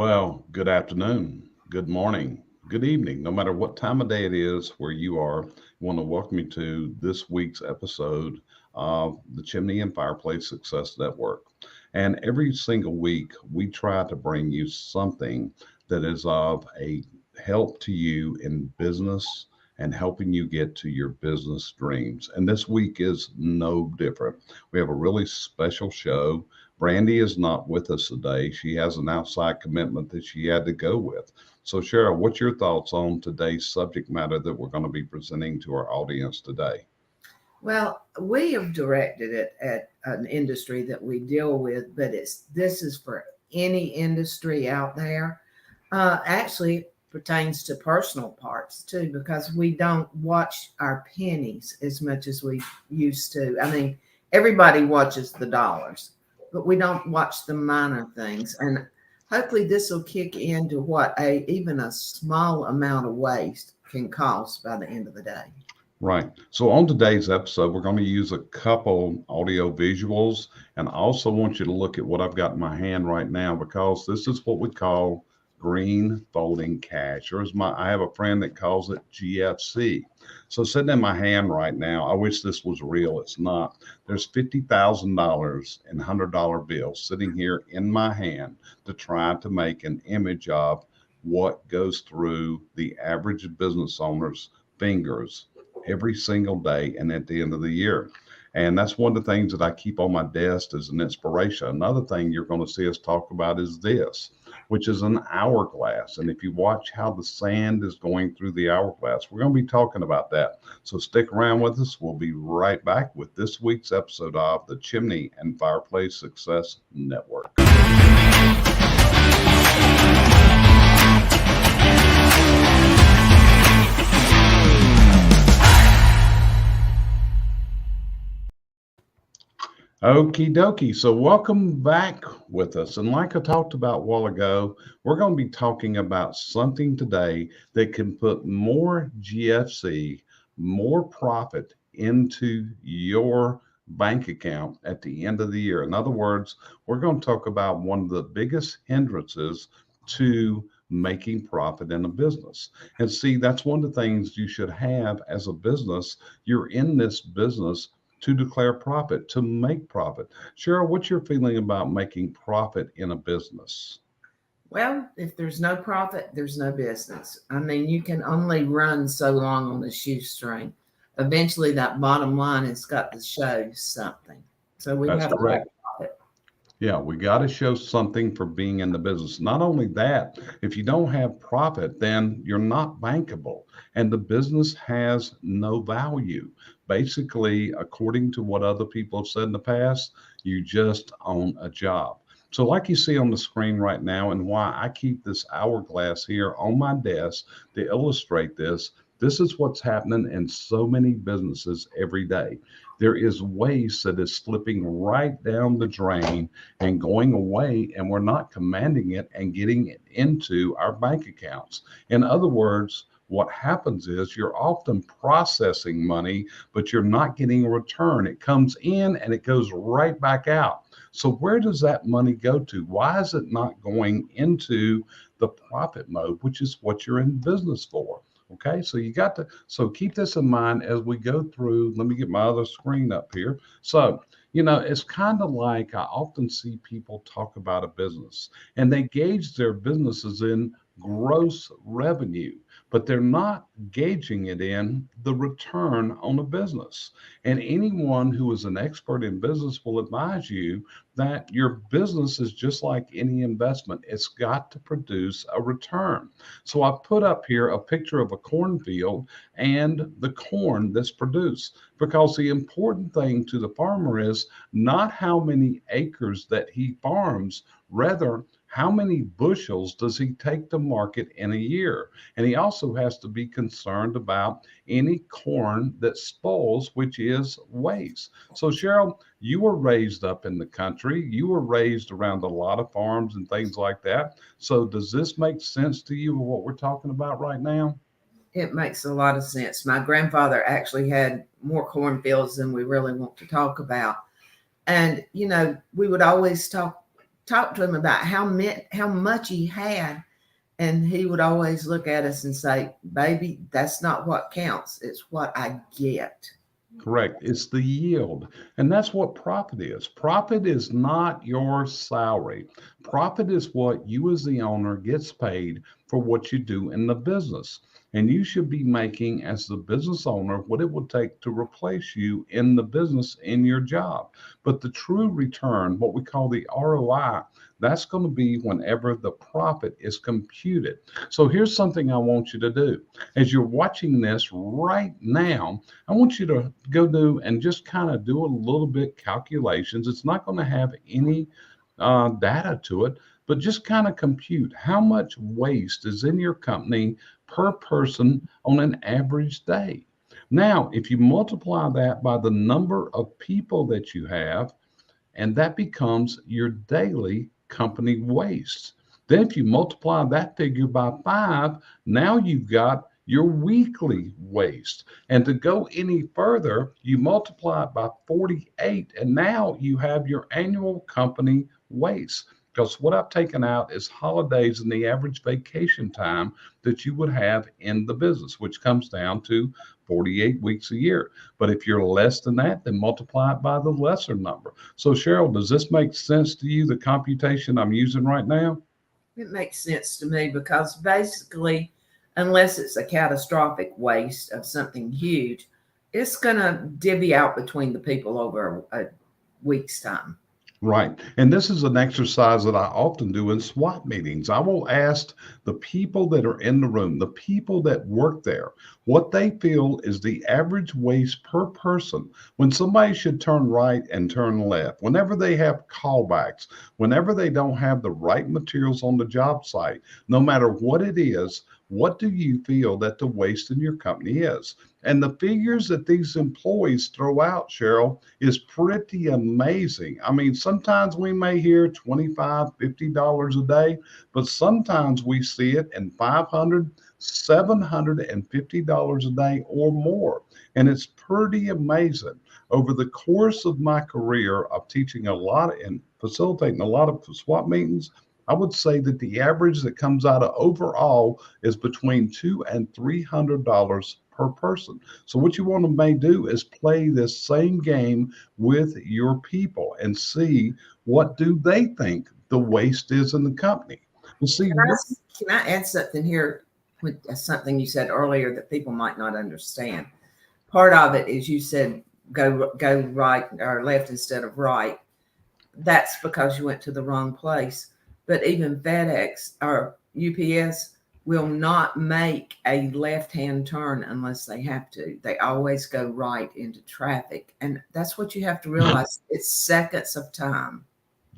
Well, good afternoon, good morning, good evening, no matter what time of day it is where you are. I want to welcome you to this week's episode of the Chimney and Fireplace Success Network. And every single week, we try to bring you something that is of a help to you in business and helping you get to your business dreams. And this week is no different. We have a really special show. Brandy is not with us today. She has an outside commitment that she had to go with. So, Cheryl, what's your thoughts on today's subject matter that we're going to be presenting to our audience today? Well, we have directed it at an industry that we deal with, but this is for any industry out there. Actually, it pertains to personal parts too, because we don't watch our pennies as much as we used to. I mean, everybody watches the dollars, but we don't watch the minor things. And hopefully, this will kick into what even a small amount of waste can cost by the end of the day. Right. So on today's episode, we're going to use a couple audio visuals, and I also want you to look at what I've got in my hand right now because this is what we call green folding cash, or I have a friend that calls it GFC. So sitting in my hand right now, I wish this was real. It's not. There's $50,000 in $100 bills sitting here in my hand to try to make an image of what goes through the average business owner's fingers every single day and at the end of the year. And that's one of the things that I keep on my desk as an inspiration. Another thing you're going to see us talk about is this, which is an hourglass. And if you watch how the sand is going through the hourglass, we're going to be talking about that. So stick around with us. We'll be right back with this week's episode of the Chimney and Fireplace Success Network. Okie dokie. So, welcome back with us. And like I talked about a while ago, we're going to be talking about something today that can put more GFC, more profit into your bank account at the end of the year. In other words, we're going to talk about one of the biggest hindrances to making profit in a business. And see, that's one of the things you should have as a business. You're in this business to declare profit, to make profit. Cheryl, what's your feeling about making profit in a business? Well, if there's no profit, there's no business. I mean, you can only run so long on a shoestring. Eventually, that bottom line has got to show something. So we That's have to have correct. profit. Yeah, we got to show something for being in the business. Not only that, if you don't have profit, then you're not bankable and the business has no value. Basically, according to what other people have said in the past, you just own a job. So, like you see on the screen right now, and why I keep this hourglass here on my desk to illustrate this, this is what's happening in so many businesses every day. There is waste that is slipping right down the drain and going away, and we're not commanding it and getting it into our bank accounts. In other words, what happens is you're often processing money, but you're not getting a return. It comes in and it goes right back out. So where does that money go to? Why is it not going into the profit mode, which is what you're in business for? Okay, so you got to, so keep this in mind as we go through. Let me get my other screen up here. So, it's kind of like I often see people talk about a business and they gauge their businesses in gross revenue, but they're not gauging it in the return on a business. And anyone who is an expert in business will advise you that your business is just like any investment. It's got to produce a return. So I put up here a picture of a cornfield and the corn that's produced, because the important thing to the farmer is not how many acres that he farms, rather how many bushels does he take to market in a year? And he also has to be concerned about any corn that spoils, which is waste. So Cheryl, you were raised up in the country. You were raised around a lot of farms and things like that. So does this make sense to you, what we're talking about right now? It makes a lot of sense. My grandfather actually had more cornfields than we really want to talk about. And, we would always talk talk to him about how much he had, and he would always look at us and say, "Baby, that's not what counts. It's what I get." Correct. It's the yield. And that's what profit is. Profit is not your salary. Profit is what you as the owner gets paid for what you do in the business. And you should be making, as the business owner, what it would take to replace you in the business in your job. But the true return, what we call the ROI, that's going to be whenever the profit is computed. So here's something I want you to do. As you're watching this right now, I want you to go do and just kind of do a little bit calculations. It's not going to have any data to it, but just kind of compute how much waste is in your company per person on an average day. Now, if you multiply that by the number of people that you have, and that becomes your daily company waste. Then, if you multiply that figure by 5, now you've got your weekly waste. And to go any further, you multiply it by 48, and now you have your annual company waste. Because what I've taken out is holidays and the average vacation time that you would have in the business, which comes down to 48 weeks a year. But if you're less than that, then multiply it by the lesser number. So, Cheryl, does this make sense to you, the computation I'm using right now? It makes sense to me because basically, unless it's a catastrophic waste of something huge, it's going to divvy out between the people over a week's time. Right. And this is an exercise that I often do in SWAT meetings. I will ask the people that are in the room, the people that work there, what they feel is the average waste per person when somebody should turn right and turn left, whenever they have callbacks, whenever they don't have the right materials on the job site, no matter what it is, what do you feel that the waste in your company is? And the figures that these employees throw out, Cheryl, is pretty amazing. I mean, sometimes we may hear $25, $50 a day, but sometimes we see it in $500, $750 a day or more. And it's pretty amazing. Over the course of my career of teaching a lot and facilitating a lot of SWAT meetings, I would say that the average that comes out of overall is between $200 and $300 per person. So what you want to may do is play this same game with your people and see what do they think the waste is in the company. You see, Can I add something here with something you said earlier that people might not understand? Part of it is you said go right or left instead of right. That's because you went to the wrong place. But even FedEx or UPS will not make a left-hand turn unless they have to. They always go right into traffic. And that's what you have to realize. It's seconds of time.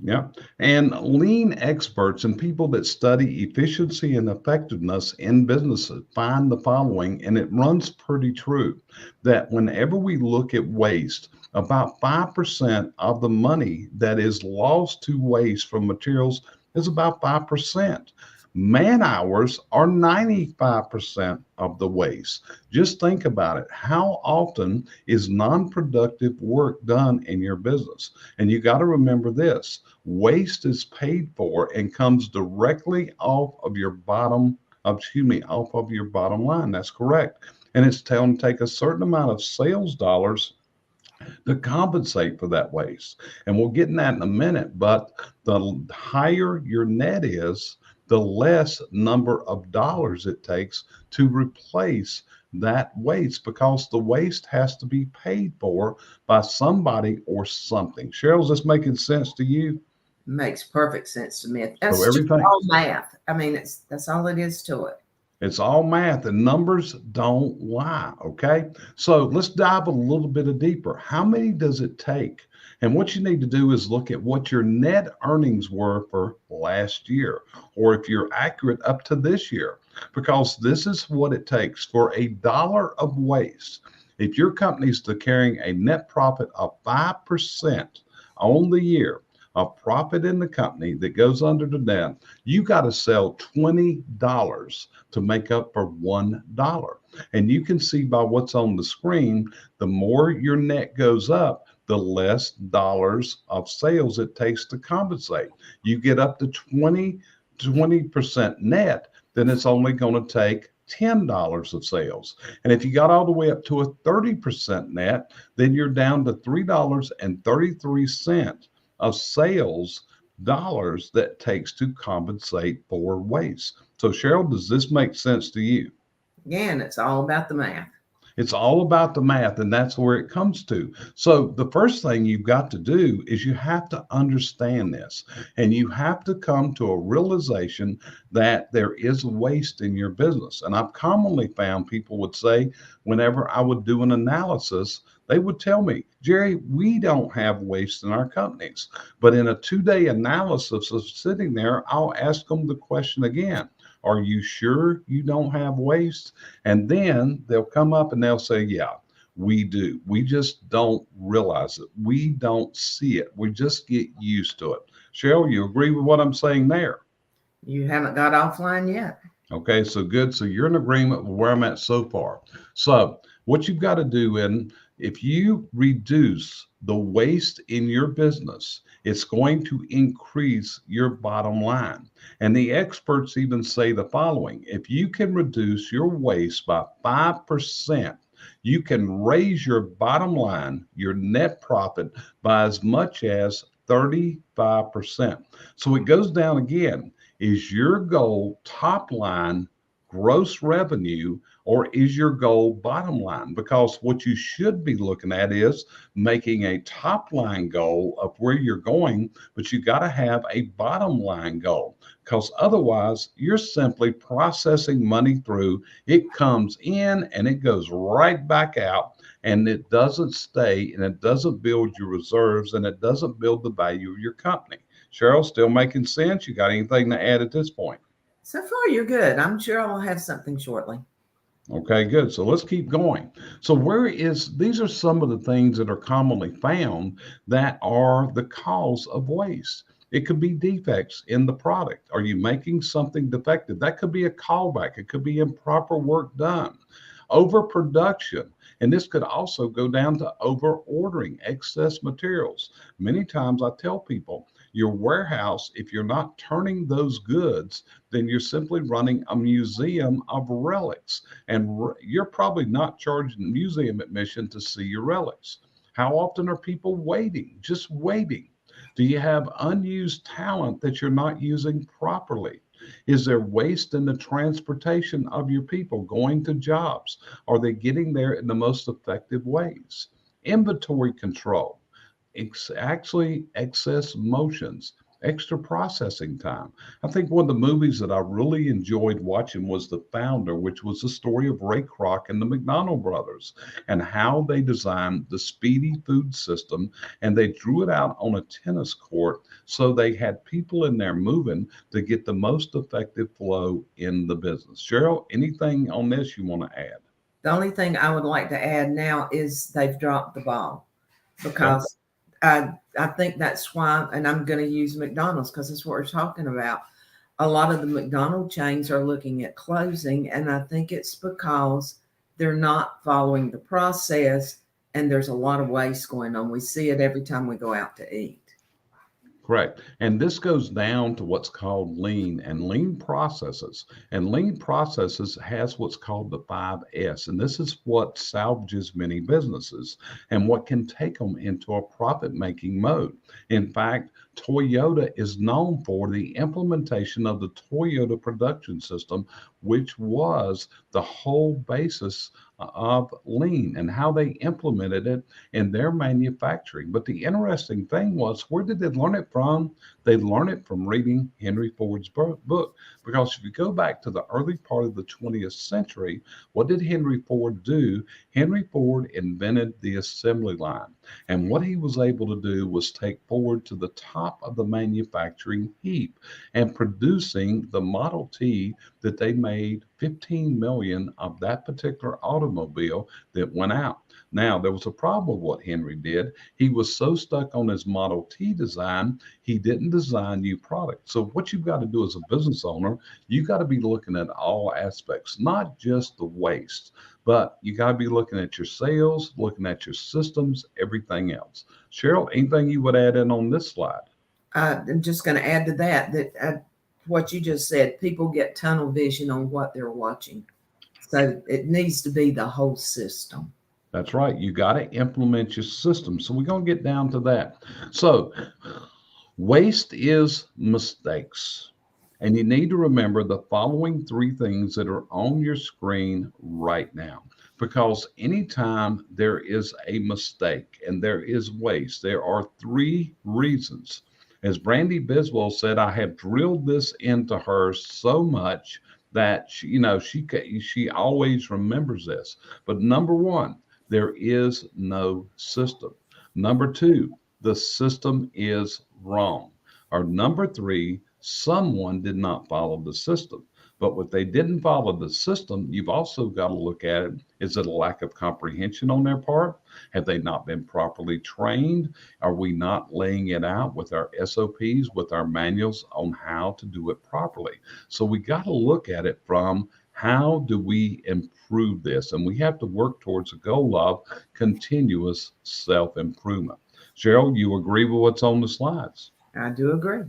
yeah. And lean experts and people that study efficiency and effectiveness in businesses find the following, and it runs pretty true, that whenever we look at waste, about 5% of the money that is lost to waste from materials is about 5%. Man hours are 95% of the waste. Just think about it. How often is non productive work done in your business? And you got to remember this, waste is paid for and comes directly off of your off of your bottom line. That's correct. And it's telling to take a certain amount of sales dollars to compensate for that waste. And we'll get in that in a minute. But the higher your net is, the less number of dollars it takes to replace that waste, because the waste has to be paid for by somebody or something. Cheryl's this making sense to you? Makes perfect sense to me. So That's just everything, all math. I mean, that's all it is to it. it's all math and numbers don't lie. Okay. So let's dive a little bit deeper. How many does it take? And what you need to do is look at what your net earnings were for last year, or if you're accurate up to this year, because this is what it takes for $1 of waste. If your company's carrying a net profit of 5% on the year, a profit in the company that goes under the net, you got to sell $20 to make up for $1. And you can see by what's on the screen, the more your net goes up, the less dollars of sales it takes to compensate. You get up to 20% net, then it's only going to take $10 of sales. And if you got all the way up to a 30% net, then you're down to $3.33 of sales dollars that takes to compensate for waste. So Cheryl, does this make sense to you? Again, it's all about the math. It's all about the math, and that's where it comes to. So, the first thing you've got to do is you have to understand this, and you have to come to a realization that there is waste in your business. And I've commonly found people would say, whenever I would do an analysis, they would tell me, Jerry, we don't have waste in our companies. But in a 2-day analysis of sitting there, I'll ask them the question again. Are you sure you don't have waste? And then they'll come up and they'll say, yeah, we do. We just don't realize it. We don't see it. We just get used to it. Cheryl, you agree with what I'm saying there? You haven't got offline yet. Okay, so good. So you're in agreement with where I'm at so far. So what you've got to do, and if you reduce the waste in your business, it's going to increase your bottom line. And the experts even say the following: if you can reduce your waste by 5%, you can raise your bottom line, your net profit, by as much as 35%. So it goes down again. Is your goal top line gross revenue, or is your goal bottom line? Because what you should be looking at is making a top line goal of where you're going, but you got to have a bottom line goal, because otherwise you're simply processing money through. It comes in and it goes right back out, and it doesn't stay, and it doesn't build your reserves, and it doesn't build the value of your company. Cheryl, still making sense? You got anything to add at this point? So far, you're good. I'm sure I'll have something shortly. Okay, good. So let's keep going. So these are some of the things that are commonly found that are the cause of waste. It could be defects in the product. Are you making something defective? That could be a callback. It could be improper work done. Overproduction. And this could also go down to over ordering excess materials. Many times I tell people, your warehouse, if you're not turning those goods, then you're simply running a museum of relics. And you're probably not charging museum admission to see your relics. How often are people waiting, just waiting? Do you have unused talent that you're not using properly? Is there waste in the transportation of your people going to jobs? Are they getting there in the most effective ways? Inventory control, actually excess motions, extra processing time. I think one of the movies that I really enjoyed watching was The Founder, which was the story of Ray Kroc and the McDonald brothers and how they designed the speedy food system, and they drew it out on a tennis court so they had people in there moving to get the most effective flow in the business. Cheryl, anything on this you want to add? The only thing I would like to add now is they've dropped the ball, Okay. because I think that's why, and I'm going to use McDonald's because that's what we're talking about. A lot of the McDonald chains are looking at closing, and I think it's because they're not following the process, and there's a lot of waste going on. We see it every time we go out to eat. Correct. And this goes down to what's called lean and lean processes. And lean processes has what's called the 5S. And this is what salvages many businesses and what can take them into a profit making mode. In fact, Toyota is known for the implementation of the Toyota production system, which was the whole basis of lean and how they implemented it in their manufacturing. But the interesting thing was, where did they learn it from? They learned it from reading Henry Ford's book. Because if you go back to the early part of the 20th century, what did Henry Ford do? Henry Ford invented the assembly line. And what he was able to do was take Ford to the top of the manufacturing heap and producing the Model T that they made 15 million of that particular automobile that went out. Now, there was a problem with what Henry did. He was so stuck on his Model T design, he didn't design new products. So what you've got to do as a business owner, you've got to be looking at all aspects, not just the waste, but you got to be looking at your sales, looking at your systems, everything else. Cheryl, anything you would add in on this slide? I'm just going to add to that what you just said, people get tunnel vision on what they're watching. So it needs to be the whole system. That's right. You got to implement your system. So we're going to get down to that. So waste is mistakes. And you need to remember the following three things that are on your screen right now. Because anytime there is a mistake and there is waste, there are three reasons. As Brandy Biswell said, I have drilled this into her so much that she always remembers this. But number one, there is no system. Number two, the system is wrong. Or number three, someone did not follow the system. But what they didn't follow the system, you've also got to look at it. Is it a lack of comprehension on their part? Have they not been properly trained? Are we not laying it out with our SOPs, with our manuals on how to do it properly? So we got to look at it from how do we improve this? And we have to work towards a goal of continuous self-improvement. Cheryl, you agree with what's on the slides? I do agree.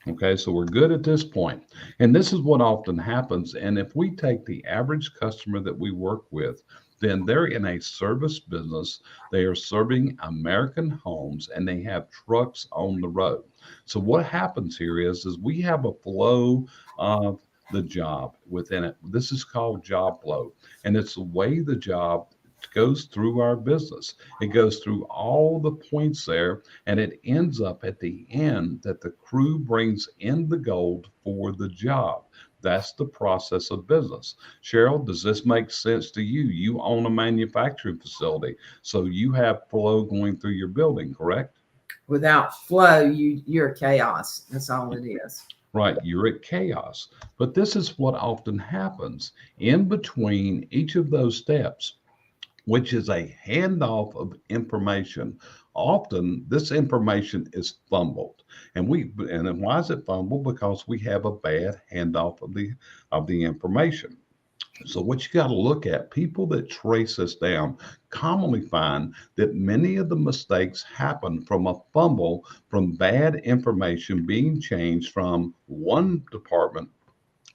Okay, so we're good at this point. And this is what often happens. And if we take the average customer that we work with, then they're in a service business. They are serving American homes and they have trucks on the road. So what happens here is we have a flow of the job within it. This is called job flow. And it's the way the job goes through our business. It goes through all the points there, and it ends up at the end that the crew brings in the gold for the job. That's the process of business. Cheryl, does this make sense to you? You own a manufacturing facility, so you have flow going through your building, correct? Without flow, you're chaos. That's all it is. Right, you're at chaos. But this is what often happens in between each of those steps, which is a handoff of information. Often this information is fumbled. And then why is it fumbled? Because we have a bad handoff of the information. So what you got to look at, people that trace this down commonly find that many of the mistakes happen from a fumble, from bad information being changed from one department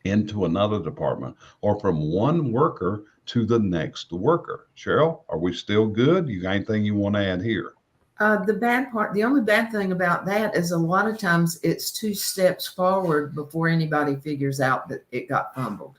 into another department, or from one worker to the next worker. Cheryl, are we still good? You got anything you want to add here? The only bad thing about that is a lot of times it's 2 steps forward before anybody figures out that it got fumbled.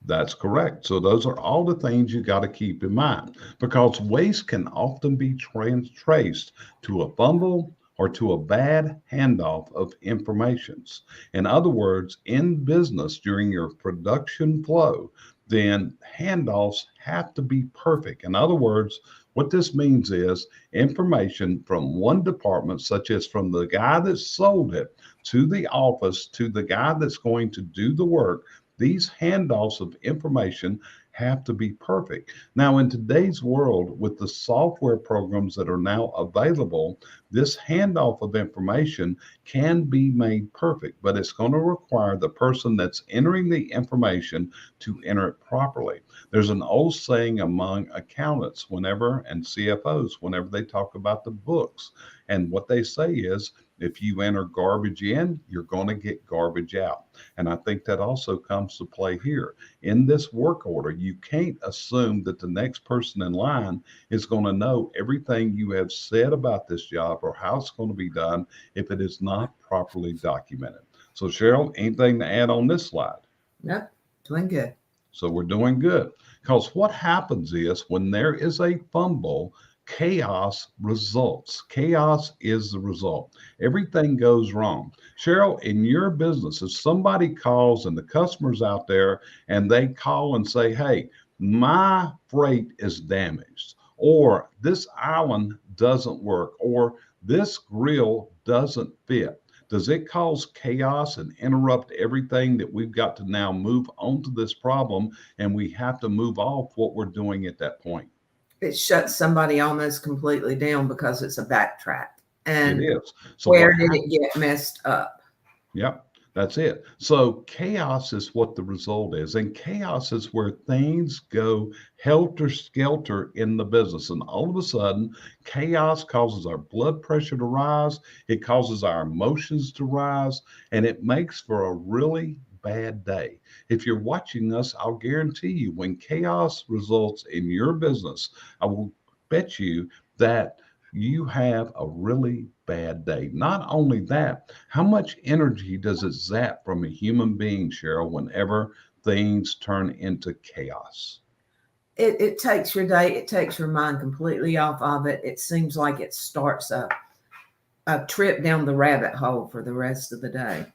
That's correct. So those are all the things you got to keep in mind, because waste can often be traced to a fumble or to a bad handoff of informations. In other words, in business during your production flow, then handoffs have to be perfect. In other words, what this means is information from one department, such as from the guy that sold it to the office to the guy that's going to do the work, these handoffs of information have to be perfect. Now, in today's world, with the software programs that are now available, this handoff of information can be made perfect, but it's going to require the person that's entering the information to enter it properly. There's an old saying among accountants and CFOs whenever they talk about the books. And what they say is, if you enter garbage in, you're going to get garbage out. And I think that also comes to play here. In this work order, you can't assume that the next person in line is going to know everything you have said about this job or how it's going to be done if it is not properly documented. So Cheryl, anything to add on this slide? Yep, doing good. So we're doing good, because what happens is when there is a fumble, chaos results. Chaos is the result. Everything goes wrong. Cheryl, in your business, if somebody calls and the customer's out there and they call and say, hey, my freight is damaged, or this island doesn't work, or this grill doesn't fit, does it cause chaos and interrupt everything that we've got to now move on to this problem, and we have to move off what we're doing at that point? It shuts somebody almost completely down because it's a backtrack. And it is. So where did it get messed up? Yep. That's it. So chaos is what the result is. And chaos is where things go helter skelter in the business. And all of a sudden, chaos causes our blood pressure to rise, it causes our emotions to rise, and it makes for a really bad day. If you're watching us, I'll guarantee you when chaos results in your business, I will bet you that you have a really bad day. Not only that, how much energy does it zap from a human being, Cheryl, whenever things turn into chaos? It takes your day, it takes your mind completely off of it. It seems like it starts a trip down the rabbit hole for the rest of the day.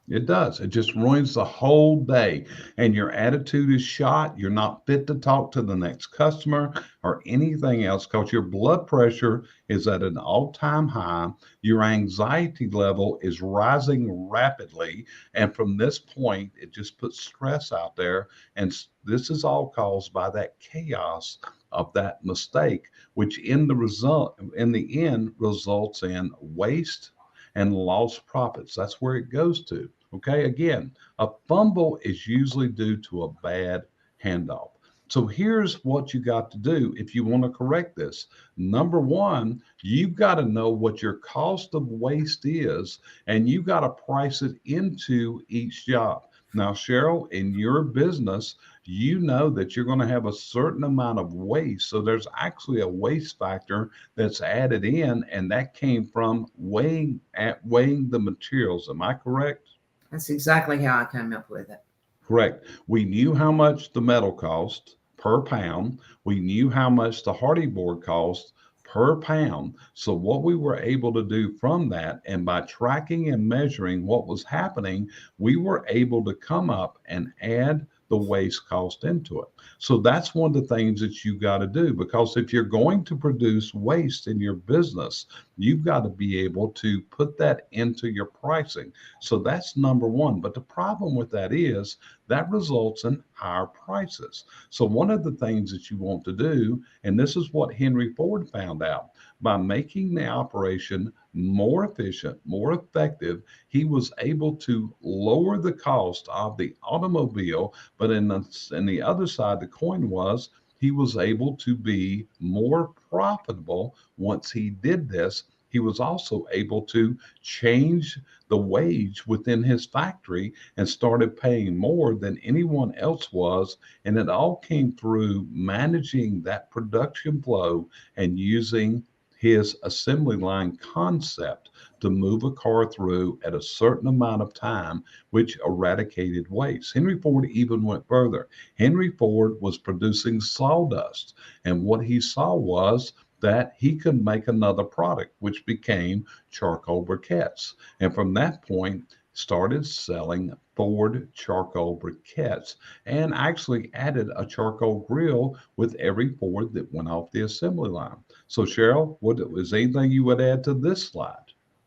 It does. It just ruins the whole day. And your attitude is shot. You're not fit to talk to the next customer or anything else because your blood pressure is at an all time high. Your anxiety level is rising rapidly. And from this point, it just puts stress out there. And this is all caused by that chaos of that mistake, which in the end results in waste and lost profits. That's where it goes to. Okay, again, a fumble is usually due to a bad handoff. So here's what you got to do if you want to correct this. Number one, you've got to know what your cost of waste is, and you got to price it into each job. Now, Cheryl, in your business, you know that you're going to have a certain amount of waste. So there's actually a waste factor that's added in, and that came from weighing the materials. Am I correct? That's exactly how I came up with it. Correct. We knew how much the metal cost per pound. We knew how much the hardy board cost per pound. So what we were able to do from that, and by tracking and measuring what was happening, we were able to come up and add the waste cost into it. So that's one of the things that you got to do, because if you're going to produce waste in your business, you've got to be able to put that into your pricing. So that's number one. But the problem with that is that results in higher prices. So one of the things that you want to do, and this is what Henry Ford found out, by making the operation more efficient, more effective, he was able to lower the cost of the automobile. But in the other side of the coin was he was able to be more profitable once he did this. He was also able to change the wage within his factory and started paying more than anyone else was. And it all came through managing that production flow and using his assembly line concept to move a car through at a certain amount of time, which eradicated waste. Henry Ford even went further. Henry Ford was producing sawdust, and what he saw was that he could make another product, which became charcoal briquettes. And from that point, started selling Ford charcoal briquettes and actually added a charcoal grill with every Ford that went off the assembly line. So, Cheryl, was anything you would add to this slide?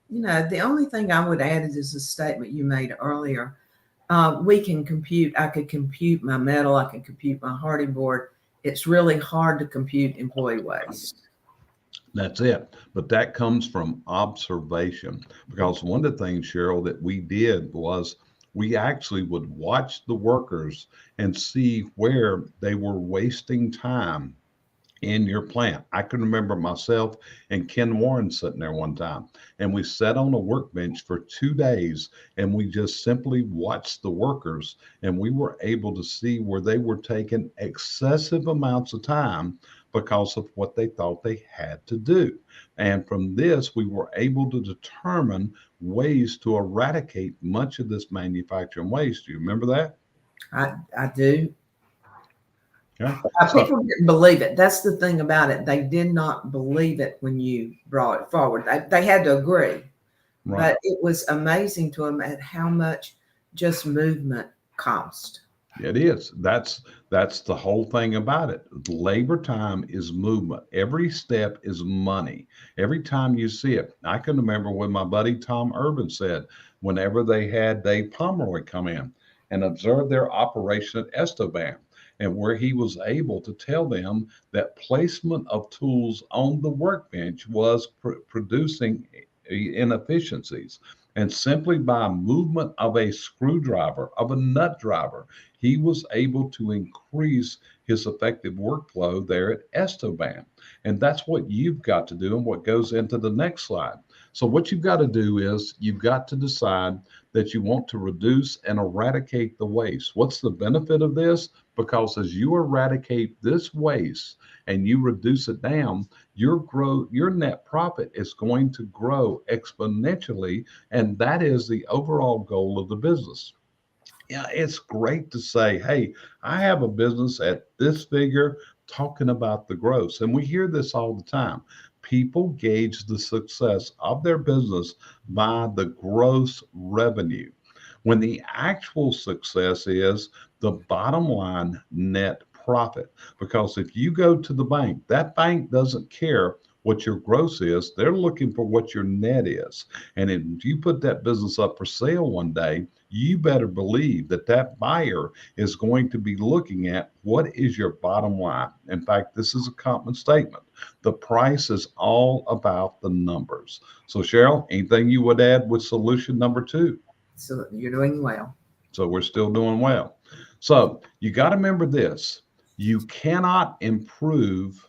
The only thing I would add is a statement you made earlier. We can compute, I could compute my metal, I can compute my hardy board. It's really hard to compute employee waste. That's it. But that comes from observation. Because one of the things, Cheryl, that we did was we actually would watch the workers and see where they were wasting time in your plant. I can remember myself and Ken Warren sitting there one time, and we sat on a workbench for 2 days and we just simply watched the workers, and we were able to see where they were taking excessive amounts of time because of what they thought they had to do. And from this, we were able to determine ways to eradicate much of this manufacturing waste. Do you remember that? I do. Yeah. So People didn't believe it. That's the thing about it. They did not believe it when you brought it forward. They had to agree, right. but it was amazing to them at how much just movement cost. It is. That's the whole thing about it. Labor time is movement. Every step is money. Every time you see it. I can remember when my buddy Tom Urban said, whenever they had Dave Pomeroy come in and observe their operation at Esteban, and where he was able to tell them that placement of tools on the workbench was producing inefficiencies. And simply by movement of a screwdriver, of a nut driver, he was able to increase his effective workflow there at Estoban. And that's what you've got to do and what goes into the next slide. So, what you've got to do is you've got to decide that you want to reduce and eradicate the waste. What's the benefit of this? Because as you eradicate this waste and you reduce it down, your net profit is going to grow exponentially, and that is the overall goal of the business. Yeah, it's great to say, hey, I have a business at this figure talking about the gross. And we hear this all the time. People gauge the success of their business by the gross revenue, when the actual success is the bottom line net profit. Because if you go to the bank, that bank doesn't care what your gross is, they're looking for what your net is. And if you put that business up for sale one day, you better believe that that buyer is going to be looking at what is your bottom line. In fact, this is a common statement. The price is all about the numbers. So, Cheryl, anything you would add with solution number two? So you're doing well. So, we're still doing well. So, you got to remember this, you cannot improve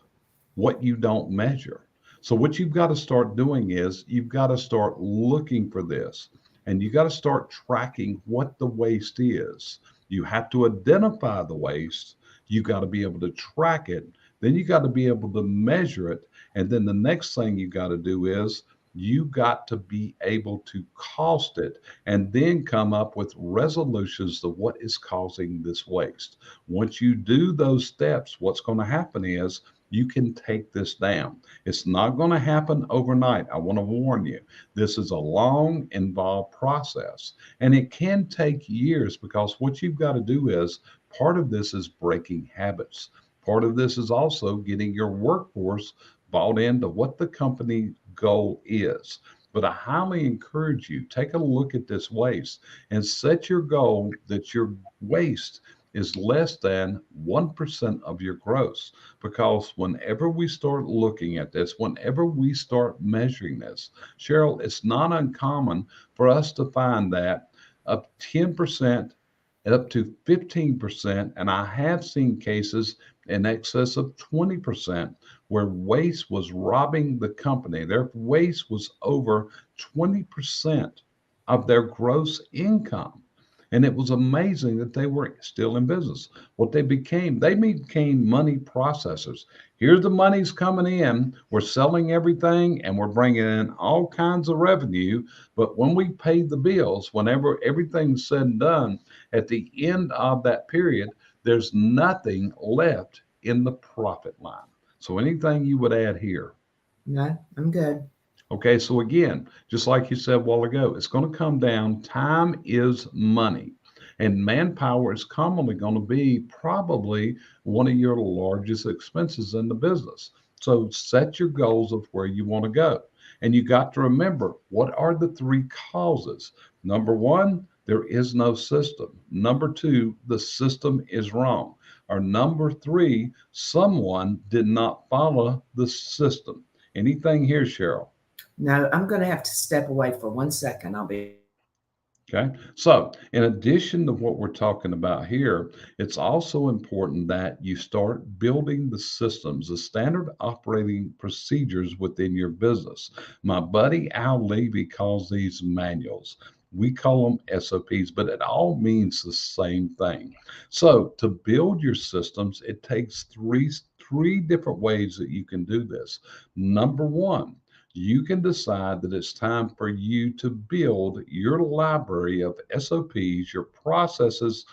what you don't measure. So, what you've got to start doing is you've got to start looking for this and you got to start tracking what the waste is. You have to identify the waste. You got to be able to track it. Then you got to be able to measure it. And then the next thing you got to do is you got to be able to cost it and then come up with resolutions to what is causing this waste. Once you do those steps, what's going to happen is you can take this down. It's not going to happen overnight. I want to warn you. This is a long, involved process, and it can take years because what you've got to do is part of this is breaking habits. Part of this is also getting your workforce bought into what the company goal is. But I highly encourage you, take a look at this waste and set your goal that your waste is less than 1% of your gross. Because whenever we start looking at this, whenever we start measuring this, Cheryl, it's not uncommon for us to find that up 10%, up to 15%, and I have seen cases in excess of 20% where waste was robbing the company. Their waste was over 20% of their gross income. And it was amazing that they were still in business. What they became money processors. Here's the money's coming in. We're selling everything and we're bringing in all kinds of revenue. But when we pay the bills, whenever everything's said and done, at the end of that period, there's nothing left in the profit line. So anything you would add here? No, I'm good. Okay, so again, just like you said a while ago, it's going to come down. Time is money, and manpower is commonly going to be probably one of your largest expenses in the business. So set your goals of where you want to go. And you got to remember, what are the three causes? Number one, there is no system. Number two, the system is wrong. Or number three, someone did not follow the system. Anything here, Cheryl? No, I'm going to have to step away for 1 second. I'll be. Okay. So, in addition to what we're talking about here, it's also important that you start building the systems, the standard operating procedures within your business. My buddy Al Levy calls these manuals. We call them SOPs, but it all means the same thing. So, to build your systems, it takes three different ways that you can do this. Number one, you can decide that it's time for you to build your library of SOPs, your processes,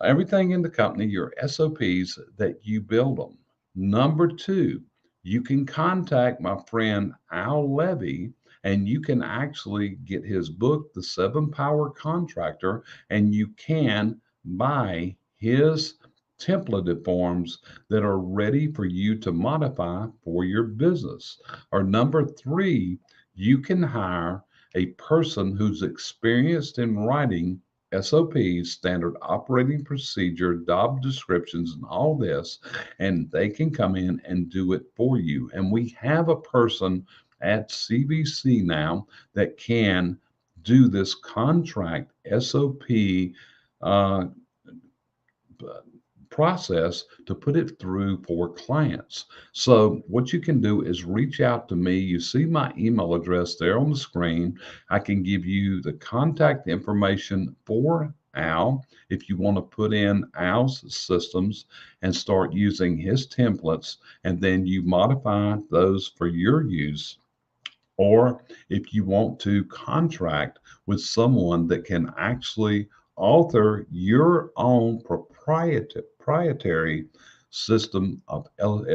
everything in the company, your SOPs, that you build them. Number two, you can contact my friend Al Levy and you can actually get his book, The Seven Power Contractor, and you can buy his templated forms that are ready for you to modify for your business. Or number three, you can hire a person who's experienced in writing SOPs, standard operating procedure, job descriptions, and all this, and they can come in and do it for you. And we have a person at CVC now that can do this contract SOP uh, process to put it through for clients. So, what you can do is reach out to me. You see my email address there on the screen. I can give you the contact information for Al if you want to put in Al's systems and start using his templates, and then you modify those for your use. Or if you want to contract with someone that can actually author your own proprietary system of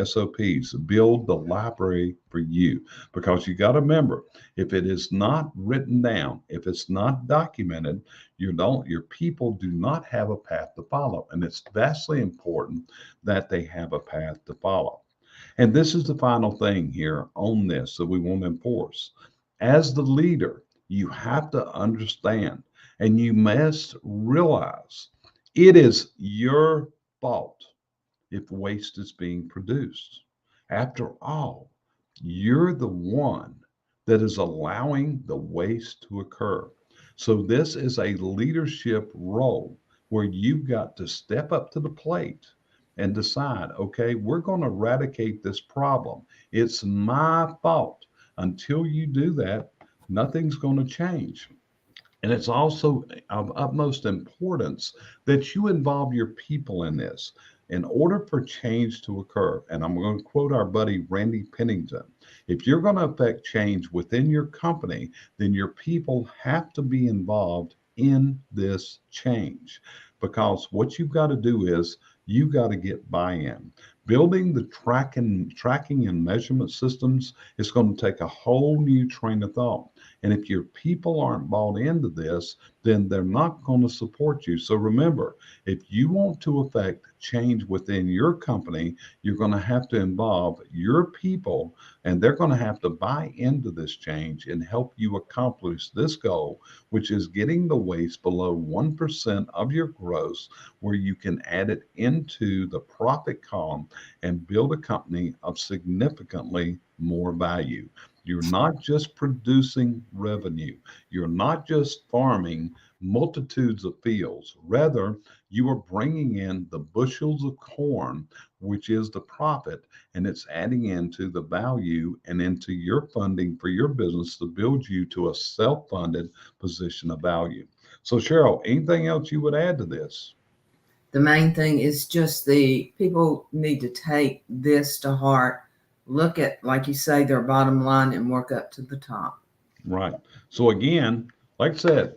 SOPs, build the library for you. Because you got to remember, if it is not written down, if it's not documented, your people do not have a path to follow. And it's vastly important that they have a path to follow. And this is the final thing here on this that we want to enforce. As the leader, you have to understand and you must realize it is your fault if waste is being produced. After all, you're the one that is allowing the waste to occur. So, this is a leadership role where you've got to step up to the plate and decide, okay, we're going to eradicate this problem. It's my fault. Until you do that, nothing's going to change. And it's also of utmost importance that you involve your people in this. In order for change to occur, and I'm going to quote our buddy Randy Pennington, if you're going to affect change within your company, then your people have to be involved in this change. Because what you've got to do is you've got to get buy-in. Building the tracking and measurement systems is going to take a whole new train of thought. And if your people aren't bought into this, then they're not going to support you. So remember, if you want to affect change within your company, you're going to have to involve your people, and they're going to have to buy into this change and help you accomplish this goal, which is getting the waste below 1% of your gross, where you can add it into the profit column and build a company of significantly more value. You're not just producing revenue. You're not just farming multitudes of fields. Rather, you are bringing in the bushels of corn, which is the profit, and it's adding into the value and into your funding for your business to build you to a self funded position of value. So, Cheryl, anything else you would add to this? The main thing is just the people need to take this to heart, look at, like you say, their bottom line and work up to the top. Right. So, again, like I said,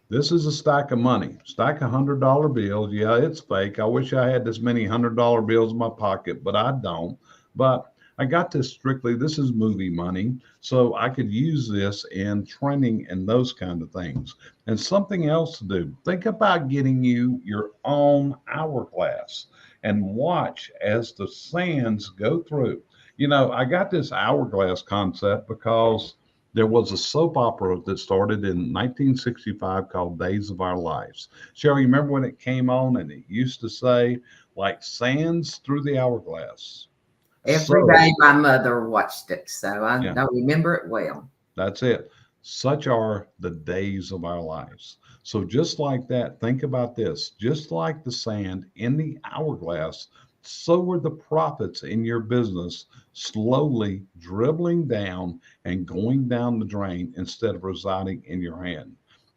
this is a stack of money, stack of $100 bills. Yeah, it's fake. I wish I had this many $100 bills in my pocket, but I don't. But I got this strictly, this is movie money. So I could use this in training and those kind of things. And something else to do, think about getting you your own hourglass and watch as the sands go through. I got this hourglass concept because there was a soap opera that started in 1965 called Days of Our Lives. Cheryl, you remember when it came on and it used to say, like sands through the hourglass? Every So, day my mother watched it, so yeah, I remember it well. that's it. Such are the days of our lives. So, just like that, think about this just like the sand in the hourglass, so are the profits in your business slowly dribbling down and going down the drain instead of residing in your hand.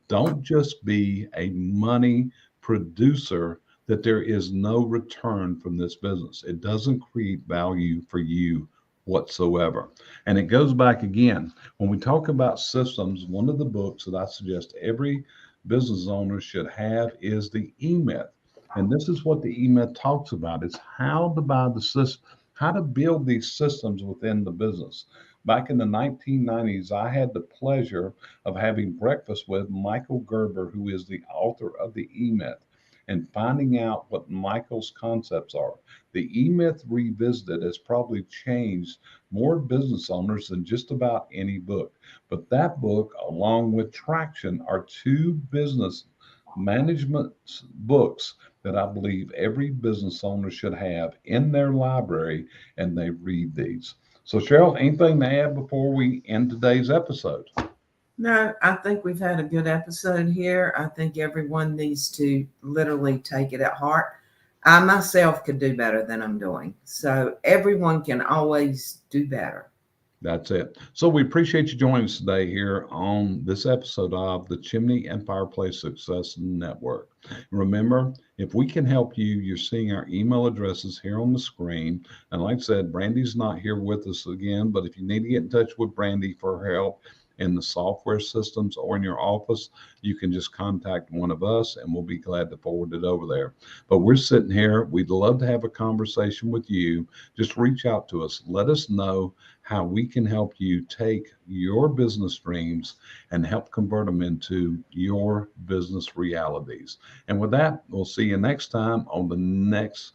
Don't just be a money producer that there is no return from this business. It doesn't create value for you whatsoever. And it goes back again when we talk about systems, one of the books that I suggest every business owner should have is the E-Myth. And this is what the E-Myth talks about. It's how to buy the system, how to build these systems within the business. Back in the 1990s, I had the pleasure of having breakfast with Michael Gerber, who is the author of the E-Myth, and finding out what Michael's concepts are. The E-Myth Revisited has probably changed more business owners than just about any book. But that book, along with Traction, are two business management books that I believe every business owner should have in their library, and they read these. So, Cheryl, anything to add before we end today's episode? No, I think we've had a good episode here. I think everyone needs to literally take it at heart. I myself could do better than I'm doing. So everyone can always do better. That's it. So we appreciate you joining us today here on this episode of the Chimney and Fireplace Success Network. Remember, if we can help you, you're seeing our email addresses here on the screen. And like I said, Brandy's not here with us again, but if you need to get in touch with Brandy for help in the software systems or in your office, you can just contact one of us and we'll be glad to forward it over there. But we're sitting here. We'd love to have a conversation with you. Just reach out to us. Let us know how we can help you take your business dreams and help convert them into your business realities. And with that, we'll see you next time on the next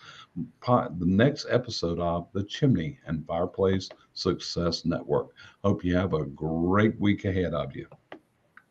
episode of the Chimney and Fireplace Success Network. Hope you have a great week ahead of you.